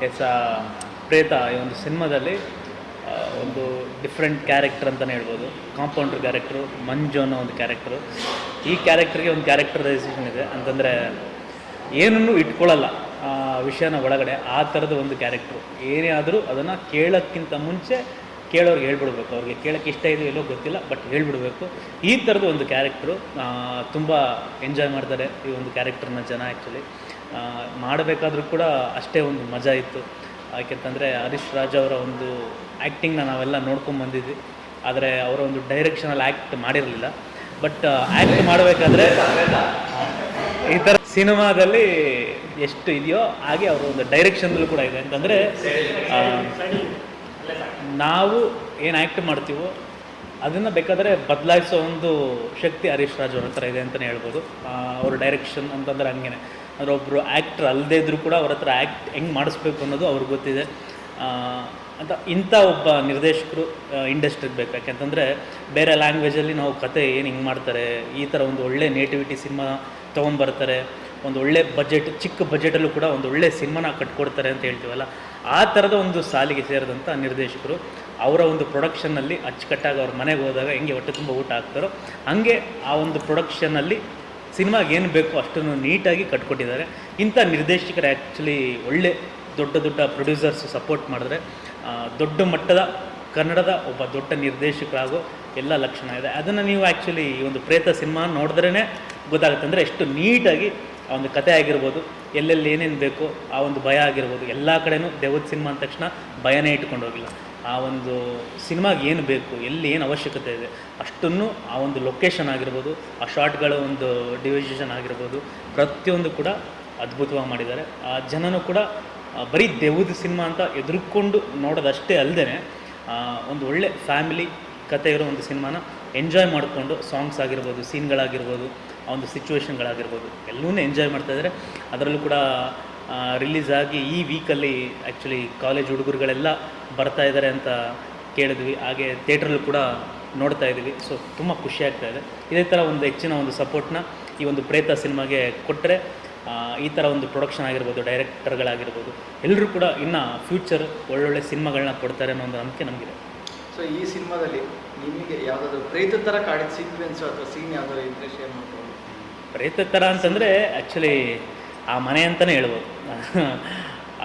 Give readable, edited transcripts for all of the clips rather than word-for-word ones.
S ಪ್ರೇತ ಈ ಒಂದು ಸಿನಿಮಾದಲ್ಲಿ ಒಂದು ಡಿಫ್ರೆಂಟ್ ಕ್ಯಾರೆಕ್ಟರ್ ಅಂತಲೇ ಹೇಳ್ಬೋದು. ಕಾಂಪೌಂಡ್ರ್ ಕ್ಯಾರೆಕ್ಟ್ರು, ಮಂಜು ಅನ್ನೋ ಒಂದು ಕ್ಯಾರೆಕ್ಟ್ರು. ಈ ಕ್ಯಾರೆಕ್ಟ್ರಿಗೆ ಒಂದು ಕ್ಯಾರೆಕ್ಟರೈಸೇಷನ್ ಇದೆ ಅಂತಂದರೆ ಏನನ್ನೂ ಇಟ್ಕೊಳ್ಳಲ್ಲ ಆ ವಿಷಯನ ಒಳಗಡೆ. ಆ ಥರದ ಒಂದು ಕ್ಯಾರೆಕ್ಟ್ರು. ಏನೇ ಆದರೂ ಅದನ್ನು ಕೇಳೋಕ್ಕಿಂತ ಮುಂಚೆ ಕೇಳೋರ್ಗೆ ಹೇಳ್ಬಿಡ್ಬೇಕು. ಅವ್ರಿಗೆ ಕೇಳೋಕ್ಕೆ ಇಷ್ಟ ಇದೆಯೋ ಎಲ್ಲೋ ಗೊತ್ತಿಲ್ಲ, ಬಟ್ ಹೇಳ್ಬಿಡ್ಬೇಕು. ಈ ಥರದ ಒಂದು ಕ್ಯಾರೆಕ್ಟ್ರು ತುಂಬ ಎಂಜಾಯ್ ಮಾಡ್ತಾರೆ ಈ ಒಂದು ಕ್ಯಾರೆಕ್ಟರ್ನ ಜನ. ಆ್ಯಕ್ಚುಲಿ ಮಾಡಬೇಕಾದ್ರೂ ಕೂಡ ಅಷ್ಟೇ ಒಂದು ಮಜಾ ಇತ್ತು. ಯಾಕೆಂತಂದರೆ ಹರೀಶ್ ರಾಜ್ ಅವರ ಒಂದು ಆ್ಯಕ್ಟಿಂಗ್ನ ನಾವೆಲ್ಲ ನೋಡ್ಕೊಂಬಂದಿದ್ವಿ. ಆದರೆ ಅವರ ಒಂದು ಡೈರೆಕ್ಷನಲ್ಲಿ ಆ್ಯಕ್ಟ್ ಮಾಡಿರಲಿಲ್ಲ. ಬಟ್ ಆ್ಯಕ್ಟ್ ಮಾಡಬೇಕಾದ್ರೆ ಈ ಥರ ಸಿನಿಮಾದಲ್ಲಿ ಎಷ್ಟು ಇದೆಯೋ ಹಾಗೆ ಅವರ ಒಂದು ಡೈರೆಕ್ಷನ್ದಲ್ಲೂ ಕೂಡ ಇದೆ. ಅಂತಂದರೆ ನಾವು ಏನು ಆ್ಯಕ್ಟ್ ಮಾಡ್ತೀವೋ ಅದನ್ನು ಬೇಕಾದರೆ ಬದಲಾಯಿಸೋ ಒಂದು ಶಕ್ತಿ ಹರೀಶ್ ರಾಜ್ ಅವ್ರ ಹತ್ರ ಇದೆ ಅಂತಲೇ ಹೇಳ್ಬೋದು. ಅವ್ರ ಡೈರೆಕ್ಷನ್ ಅಂತಂದರೆ ಹಂಗೆ. ಅಂದರೆ ಒಬ್ಬರು ಆ್ಯಕ್ಟ್ರ್ ಅಲ್ಲದೇ ಇದ್ದರೂ ಕೂಡ ಅವ್ರ ಹತ್ರ ಆ್ಯಕ್ಟ್ ಹೆಂಗೆ ಮಾಡಿಸ್ಬೇಕು ಅನ್ನೋದು ಅವ್ರಿಗೆ ಗೊತ್ತಿದೆ ಅಂತ. ಇಂಥ ಒಬ್ಬ ನಿರ್ದೇಶಕರು ಇಂಡಸ್ಟ್ರಿಗೆ ಬೇಕು. ಯಾಕೆಂತಂದರೆ ಬೇರೆ ಲ್ಯಾಂಗ್ವೇಜಲ್ಲಿ ನಾವು ಕತೆ ಏನು ಹಿಂಗೆ ಮಾಡ್ತಾರೆ, ಈ ಥರ ಒಂದು ಒಳ್ಳೆ ನೇಟಿವಿಟಿ ಸಿನಿಮಾ ತೊಗೊಂಬರ್ತಾರೆ, ಒಂದು ಒಳ್ಳೆ ಬಜೆಟ್, ಚಿಕ್ಕ ಬಜೆಟಲ್ಲೂ ಕೂಡ ಒಂದು ಒಳ್ಳೆ ಸಿನಿಮಾನ ಕಟ್ಕೊಡ್ತಾರೆ ಅಂತ ಹೇಳ್ತೀವಲ್ಲ, ಆ ಥರದ ಒಂದು ಸಾಲಿಗೆ ಸೇರಿದಂಥ ನಿರ್ದೇಶಕರು. ಅವರ ಒಂದು ಪ್ರೊಡಕ್ಷನ್ನಲ್ಲಿ ಅಚ್ಚುಕಟ್ಟಾಗಿ ಅವ್ರ ಮನೆಗೆ ಹೋದಾಗ ಹೆಂಗೆ ಹೊಟ್ಟೆ ತುಂಬ ಊಟ ಹಾಕ್ತಾರೋ ಹಂಗೆ ಆ ಒಂದು ಪ್ರೊಡಕ್ಷನ್ನಲ್ಲಿ ಸಿನಿಮಾಗೆ ಏನು ಬೇಕೋ ಅಷ್ಟನ್ನು ನೀಟಾಗಿ ಕಟ್ಕೊಟ್ಟಿದ್ದಾರೆ. ಇಂಥ ನಿರ್ದೇಶಕರು ಆ್ಯಕ್ಚುಲಿ ಒಳ್ಳೆ ದೊಡ್ಡ ದೊಡ್ಡ ಪ್ರೊಡ್ಯೂಸರ್ಸ್ ಸಪೋರ್ಟ್ ಮಾಡಿದ್ರೆ ದೊಡ್ಡ ಮಟ್ಟದ ಕನ್ನಡದ ಒಬ್ಬ ದೊಡ್ಡ ನಿರ್ದೇಶಕರಾಗೋ ಎಲ್ಲ ಲಕ್ಷಣ ಇದೆ. ಅದನ್ನು ನೀವು ಆ್ಯಕ್ಚುಲಿ ಈ ಒಂದು ಪ್ರೇತ ಸಿನಿಮಾ ನೋಡಿದ್ರೇ ಗೊತ್ತಾಗುತ್ತೆ. ಅಂದರೆ ಎಷ್ಟು ನೀಟಾಗಿ ಆ ಒಂದು ಕತೆ ಆಗಿರ್ಬೋದು, ಎಲ್ಲೆಲ್ಲಿ ಏನೇನು ಬೇಕೋ ಆ ಒಂದು ಭಯ ಆಗಿರ್ಬೋದು, ಎಲ್ಲ ಕಡೆನೂ ದೇವದ ಸಿನಿಮಾ ಅಂದ ತಕ್ಷಣ ಭಯನೇ ಇಟ್ಕೊಂಡು ಹೋಗಿಲ್ಲ. ಆ ಒಂದು ಸಿನಿಮಾಗೆ ಏನು ಬೇಕು, ಎಲ್ಲಿ ಏನು ಅವಶ್ಯಕತೆ ಇದೆ ಅಷ್ಟನ್ನು ಆ ಒಂದು ಲೊಕೇಶನ್ ಆಗಿರ್ಬೋದು, ಆ ಶಾರ್ಟ್ಗಳ ಒಂದು ಡಿವಿಷನ್ ಆಗಿರ್ಬೋದು, ಪ್ರತಿಯೊಂದು ಕೂಡ ಅದ್ಭುತವಾಗಿ ಮಾಡಿದ್ದಾರೆ. ಆ ಜನನೂ ಕೂಡ ಬರೀ ದೇವದ ಸಿನಿಮಾ ಅಂತ ಎದುರುಕೊಂಡು ನೋಡೋದಷ್ಟೇ ಅಲ್ಲದೆ ಒಂದು ಒಳ್ಳೆ ಫ್ಯಾಮಿಲಿ ಕತೆ ಇರೋ ಒಂದು ಸಿನಿಮಾನ ಎಂಜಾಯ್ ಮಾಡಿಕೊಂಡು ಸಾಂಗ್ಸ್ ಆಗಿರ್ಬೋದು, ಸೀನ್ಗಳಾಗಿರ್ಬೋದು, ಆ ಒಂದು ಸಿಚುವೇಶನ್ಗಳಾಗಿರ್ಬೋದು ಎಲ್ಲವೂ ಎಂಜಾಯ್ ಮಾಡ್ತಾಯಿದ್ದಾರೆ. ಅದರಲ್ಲೂ ಕೂಡ ರಿಲೀಸ್ ಆಗಿ ಈ ವೀಕಲ್ಲಿ ಆ್ಯಕ್ಚುಲಿ ಕಾಲೇಜ್ ಹುಡುಗರುಗಳೆಲ್ಲ ಬರ್ತಾ ಇದ್ದಾರೆ ಅಂತ ಕೇಳಿದ್ವಿ. ಹಾಗೆ ಥಿಯೇಟ್ರಲ್ಲೂ ಕೂಡ ನೋಡ್ತಾ ಇದ್ದೀವಿ. ಸೊ ತುಂಬ ಖುಷಿ ಆಗ್ತಾಯಿದೆ. ಇದೇ ಥರ ಒಂದು ಹೆಚ್ಚಿನ ಒಂದು ಸಪೋರ್ಟ್ನ ಈ ಒಂದು ಪ್ರೇತ ಸಿನಿಮಾಗೆ ಕೊಟ್ಟರೆ ಈ ಥರ ಒಂದು ಪ್ರೊಡಕ್ಷನ್ ಆಗಿರ್ಬೋದು, ಡೈರೆಕ್ಟರ್ಗಳಾಗಿರ್ಬೋದು, ಎಲ್ಲರೂ ಕೂಡ ಇನ್ನು ಫ್ಯೂಚರ್ ಒಳ್ಳೊಳ್ಳೆ ಸಿನಿಮಾಗಳನ್ನ ಕೊಡ್ತಾರೆ ಅನ್ನೋ ಒಂದು ನಂಬಿಕೆ ನಮಗಿದೆ. ಸೊ ಈ ಸಿನಿಮಾದಲ್ಲಿ ನಿಮಗೆ ಯಾವುದಾದ್ರು ಪ್ರೇತ ಥರ ಕಾಡಿದ ಸೀಕ್ವೆನ್ಸು ಅಥವಾ ಸೀನ್ ಯಾವುದಾದ್ರು ಇದ್ದರೆ ಶೇರ್ ಮಾಡ್ಬೋದು? ಪ್ರೇತ ಥರ ಅಂತಂದರೆ ಆ್ಯಕ್ಚುಲಿ ಆ ಮನೆ ಅಂತಲೇ ಹೇಳ್ಬೋದು.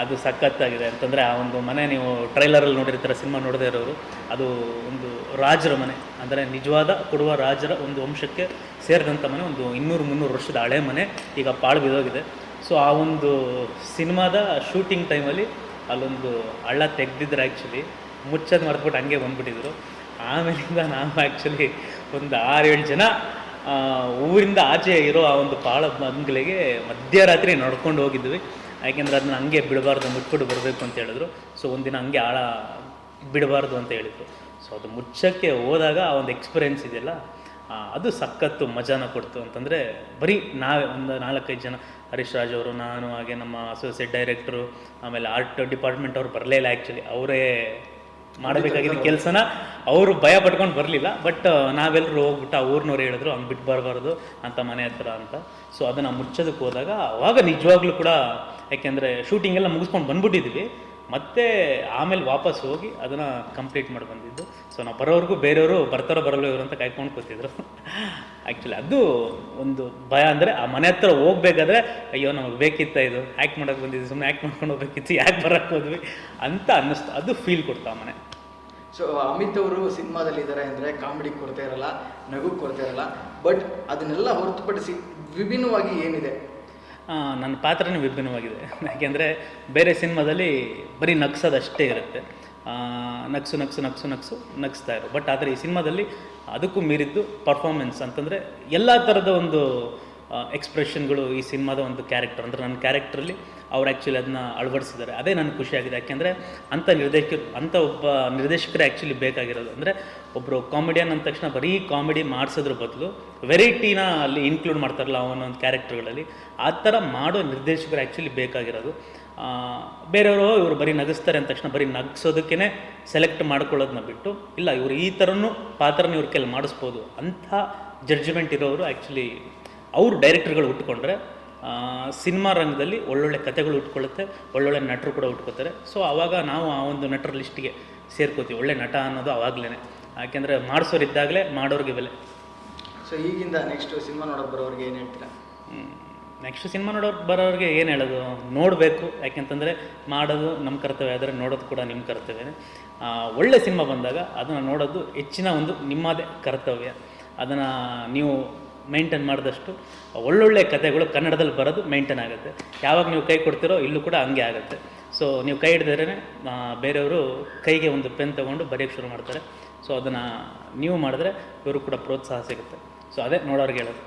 ಅದು ಸಖತ್ತಾಗಿದೆ. ಅಂತಂದರೆ ಆ ಒಂದು ಮನೆ ನೀವು ಟ್ರೈಲರಲ್ಲಿ ನೋಡಿರ್ತೀರ, ಸಿನಿಮಾ ನೋಡದೇ ಇರೋರು. ಅದು ಒಂದು ರಾಜರ ಮನೆ, ಅಂದರೆ ನಿಜವಾದ ಕೊಡುವ ರಾಜರ ಒಂದು ವಂಶಕ್ಕೆ ಸೇರಿದಂಥ ಮನೆ. ಒಂದು 200-300 ವರ್ಷದ ಹಳೆ ಮನೆ, ಈಗ ಪಾಳು ಬಿದ್ದೋಗಿದೆ. ಸೊ ಆ ಒಂದು ಸಿನಿಮಾದ ಶೂಟಿಂಗ್ ಟೈಮಲ್ಲಿ ಅಲ್ಲೊಂದು ಹಳ್ಳ ತೆಗೆದಿದ್ರು. ಆ್ಯಕ್ಚುಲಿ ಮುಚ್ಚೋದು ಮರೆತುಬಿಟ್ಟು ಹಂಗೆ ಬಂದುಬಿಟ್ಟಿದ್ರು. ಆಮೇಲಿಂದ ನಾವು ಆ್ಯಕ್ಚುಲಿ ಒಂದು 6-7 ಜನ ಊರಿಂದ ಆಚೆ ಇರೋ ಆ ಒಂದು ಪಾಳ ಬಂಗ್ಲೆಗೆ ಮಧ್ಯರಾತ್ರಿ ನಡ್ಕೊಂಡು ಹೋಗಿದ್ವಿ. ಯಾಕೆಂದರೆ ಅದನ್ನ ಹಂಗೆ ಬಿಡಬಾರ್ದು, ಮುಚ್ಚಿಬಿಟ್ಟು ಬರಬೇಕು ಅಂತ ಹೇಳಿದ್ರು. ಸೊ ಒಂದಿನ ಹಂಗೆ ಆಳ ಬಿಡಬಾರ್ದು ಅಂತ ಹೇಳಿದ್ರು. ಸೊ ಅದು ಮುಚ್ಚಕ್ಕೆ ಹೋದಾಗ ಆ ಒಂದು ಎಕ್ಸ್ಪೀರಿಯೆನ್ಸ್ ಇದೆಯಲ್ಲ, ಅದು ಸಖತ್ತು ಮಜಾನ ಕೊಡ್ತು. ಅಂತಂದರೆ ಬರೀ ನಾವೇ ಒಂದು 4-5 ಜನ, ಹರೀಶ್ ರಾಜ್ ಅವರು, ನಾನು, ಹಾಗೆ ನಮ್ಮ ಅಸೋಸಿಯೇಟ್ ಡೈರೆಕ್ಟ್ರು, ಆಮೇಲೆ ಆರ್ಟ್ ಡಿಪಾರ್ಟ್ಮೆಂಟ್ ಅವ್ರು ಬರಲೇ ಇಲ್ಲ. ಆ್ಯಕ್ಚುಲಿ ಅವರೇ ಮಾಡಬೇಕಾಗಿದ್ದ ಕೆಲಸನ ಅವರು ಭಯ ಪಟ್ಕೊಂಡು ಬರಲಿಲ್ಲ. ಬಟ್ ನಾವೆಲ್ಲರೂ ಹೋಗ್ಬಿಟ್ಟು ಆ ಊರಿನವ್ರು ಹೇಳಿದ್ರು ಹಂಗೆ ಬಿಟ್ಟು ಬರಬಾರ್ದು ಅಂತ ಮನೆ ಹತ್ರ ಅಂತ. ಸೊ ಅದನ್ನು ಮುಚ್ಚೋದಕ್ಕೆ ಹೋದಾಗ ಅವಾಗ ನಿಜವಾಗ್ಲೂ ಕೂಡ, ಯಾಕೆಂದರೆ ಶೂಟಿಂಗ್ ಎಲ್ಲ ಮುಗಿಸ್ಕೊಂಡು ಬಂದ್ಬಿಟ್ಟಿದ್ವಿ, ಮತ್ತೆ ಆಮೇಲೆ ವಾಪಸ್ ಹೋಗಿ ಅದನ್ನು ಕಂಪ್ಲೀಟ್ ಮಾಡಿ ಬಂದಿದ್ದು. ಸೊ ನಾವು ಬರೋವ್ರಿಗೂ ಬೇರೆಯವರು ಬರ್ತಾರೋ ಬರಲ್ಲ ಇವರು ಅಂತ ಕಾಯ್ಕೊಂಡು ಕೂತಿದ್ರು. ಆ್ಯಕ್ಚುಲಿ ಅದು ಒಂದು ಭಯ. ಅಂದರೆ ಆ ಮನೆ ಹತ್ರ ಹೋಗ್ಬೇಕಾದ್ರೆ ಅಯ್ಯೋ ನಮಗೆ ಬೇಕಿತ್ತ, ಇದು ಆ್ಯಕ್ಟ್ ಮಾಡೋಕ್ಕೆ ಬಂದಿದ್ದು, ಸುಮ್ಮನೆ ಆ್ಯಕ್ಟ್ ಮಾಡ್ಕೊಂಡು ಹೋಗ್ಬೇಕಿತ್ತು, ಯಾಕೆ ಬರೋಕ್ಕೆ ಹೋದ್ವಿ ಅಂತ ಅನ್ನಿಸ್ತು. ಅದು ಫೀಲ್ ಕೊಡ್ತಾ ಆ ಮನೆ. ಸೊ ಅಮಿತ್ ಅವರು ಸಿನಿಮಾದಲ್ಲಿ ಇದ್ದಾರೆ ಅಂದರೆ ಕಾಮಿಡಿ ಕೊಡ್ತಾ ಇರಲ್ಲ, ನಗು ಕೊಡ್ತಾ ಇರಲ್ಲ. ಬಟ್ ಅದನ್ನೆಲ್ಲ ಹೊರತುಪಡಿಸಿ ವಿಭಿನ್ನವಾಗಿ ಏನಿದೆ? ನನ್ನ ಪಾತ್ರನೇ ವಿಭಿನ್ನವಾಗಿದೆ. ಯಾಕೆಂದರೆ ಬೇರೆ ಸಿನಿಮಾದಲ್ಲಿ ಬರೀ ನಗ್ಸೋದಷ್ಟೇ ಇರುತ್ತೆ, ನಗಿಸ್ತಾ ಇರೋ. ಬಟ್ ಆದರೆ ಈ ಸಿನಿಮಾದಲ್ಲಿ ಅದಕ್ಕೂ ಮೀರಿದ್ದು ಪರ್ಫಾರ್ಮೆನ್ಸ್. ಅಂತಂದರೆ ಎಲ್ಲ ಥರದ ಒಂದು ಎಕ್ಸ್ಪ್ರೆಷನ್ಗಳು ಈ ಸಿನಿಮಾದ ಒಂದು ಕ್ಯಾರೆಕ್ಟರ್. ಅಂದರೆ ನನ್ನ ಕ್ಯಾರೆಕ್ಟ್ರಲ್ಲಿ ಅವ್ರು ಆ್ಯಕ್ಚುಲಿ ಅದನ್ನ ಅಳವಡಿಸಿದ್ದಾರೆ. ಅದೇ ನನಗೆ ಖುಷಿಯಾಗಿದೆ. ಯಾಕೆಂದರೆ ಅಂಥ ಒಬ್ಬ ನಿರ್ದೇಶಕರೇ ಆ್ಯಕ್ಚುಲಿ ಬೇಕಾಗಿರೋದು. ಅಂದರೆ ಒಬ್ಬರು ಕಾಮಿಡಿಯನ್ ಅಂದ ತಕ್ಷಣ ಬರೀ ಕಾಮಿಡಿ ಮಾಡಿಸೋದ್ರ ಬದಲು ವೆರೈಟಿನ ಅಲ್ಲಿ ಇನ್ಕ್ಲೂಡ್ ಮಾಡ್ತಾರಲ್ಲ ಅವನೊಂದು ಕ್ಯಾರೆಕ್ಟರ್ಗಳಲ್ಲಿ, ಆ ಥರ ಮಾಡೋ ನಿರ್ದೇಶಕರು ಆ್ಯಕ್ಚುಲಿ ಬೇಕಾಗಿರೋದು. ಬೇರೆಯವರು ಇವರು ಬರೀ ನಗಿಸ್ತಾರೆ ಅಂದ ತಕ್ಷಣ ಬರೀ ನಗಿಸೋದಕ್ಕೇ ಸೆಲೆಕ್ಟ್ ಮಾಡ್ಕೊಳ್ಳೋದನ್ನ ಬಿಟ್ಟು, ಇಲ್ಲ ಇವರು ಈ ಥರನೂ ಪಾತ್ರನ ಇವ್ರ ಕೈಲಿ ಮಾಡಿಸ್ಬೋದು ಅಂಥ ಜಡ್ಜ್ಮೆಂಟ್ ಇರೋರು ಆ್ಯಕ್ಚುಲಿ ಅವರು ಡೈರೆಕ್ಟರ್ಗಳು ಹುಟ್ಟುಕೊಂಡ್ರೆ ಸಿನಿಮಾ ರಂಗದಲ್ಲಿ ಒಳ್ಳೊಳ್ಳೆ ಕಥೆಗಳು ಉಟ್ಕೊಳ್ಳುತ್ತೆ, ಒಳ್ಳೊಳ್ಳೆ ನಟರು ಕೂಡ ಉಟ್ಕೋತಾರೆ. ಸೊ ಆವಾಗ ನಾವು ಆ ಒಂದು ನಟರ ಲಿಸ್ಟಿಗೆ ಸೇರ್ಕೋತೀವಿ. ಒಳ್ಳೆ ನಟ ಅನ್ನೋದು ಆವಾಗಲೇ, ಯಾಕೆಂದರೆ ಮಾಡಿಸೋರಿದ್ದಾಗಲೇ ಮಾಡೋರಿಗೆ ಬೆಲೆ. ಸೊ ಈಗಿಂದ ನೆಕ್ಸ್ಟ್ ಸಿನಿಮಾ ನೋಡೋಕೆ ಬರೋರಿಗೆ ಏನು ಹೇಳ್ತೀರಾ? ನೆಕ್ಸ್ಟ್ ಸಿನಿಮಾ ಬರೋರಿಗೆ ಏನು ಹೇಳೋದು, ನೋಡಬೇಕು. ಯಾಕೆಂತಂದರೆ ಮಾಡೋದು ನಮ್ಮ ಕರ್ತವ್ಯ ಆದರೆ ನೋಡೋದು ಕೂಡ ನಿಮ್ಮ ಕರ್ತವ್ಯನೇ. ಒಳ್ಳೆ ಸಿನಿಮಾ ಬಂದಾಗ ಅದನ್ನು ನೋಡೋದು ಹೆಚ್ಚಿನ ಒಂದು ನಿಮ್ಮದೇ ಕರ್ತವ್ಯ. ಅದನ್ನು ನೀವು ಮೇಂಟೈನ್ ಮಾಡಿದಷ್ಟು ಒಳ್ಳೊಳ್ಳೆ ಕಥೆಗಳು ಕನ್ನಡದಲ್ಲಿ ಬರೋದು ಮೇಂಟೈನ್ ಆಗುತ್ತೆ. ಯಾವಾಗ ನೀವು ಕೈ ಕೊಡ್ತೀರೋ ಇಲ್ಲೂ ಕೂಡ ಹಂಗೆ ಆಗುತ್ತೆ. ಸೊ ನೀವು ಕೈ ಹಿಡಿದ್ರೆ ಬೇರೆಯವರು ಕೈಗೆ ಒಂದು ಪೆನ್ ತೊಗೊಂಡು ಬರೆಯೋಕ್ಕೆ ಶುರು ಮಾಡ್ತಾರೆ. ಸೊ ಅದನ್ನು ನೀವು ಮಾಡಿದ್ರೆ ಇವರು ಕೂಡ ಪ್ರೋತ್ಸಾಹ ಸಿಗುತ್ತೆ. ಸೊ ಅದೇ ನೋಡೋರಿಗೆ ಹೇಳೋದು.